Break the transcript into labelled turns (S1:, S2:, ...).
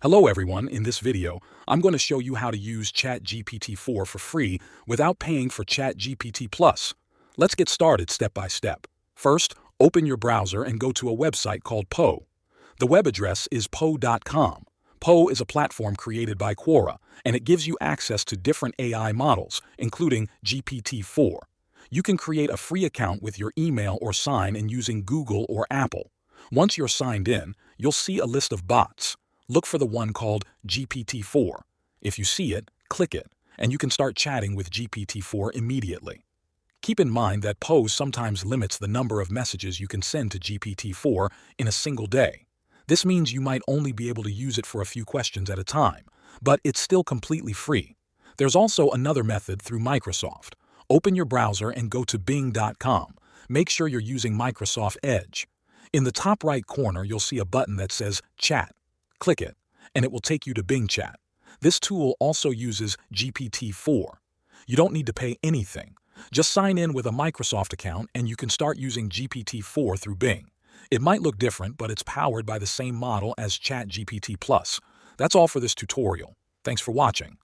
S1: Hello everyone, in this video, I'm going to show you how to use ChatGPT 4 for free without paying for ChatGPT Plus. Let's get started step by step. First, open your browser and go to a website called Poe. The web address is poe.com. Poe is a platform created by Quora, and it gives you access to different AI models, including GPT-4. You can create a free account with your email or sign in using Google or Apple. Once you're signed in, you'll see a list of bots. Look for the one called GPT-4. If you see it, click it, and you can start chatting with GPT-4 immediately. Keep in mind that Poe sometimes limits the number of messages you can send to GPT-4 in a single day. This means you might only be able to use it for a few questions at a time, but it's still completely free. There's also another method through Microsoft. Open your browser and go to bing.com. Make sure you're using Microsoft Edge. In the top right corner, you'll see a button that says Chat. Click it, and it will take you to Bing Chat. This tool also uses GPT-4. You don't need to pay anything. Just sign in with a Microsoft account and you can start using GPT-4 through Bing. It might look different, but it's powered by the same model as ChatGPT Plus. That's all for this tutorial. Thanks for watching.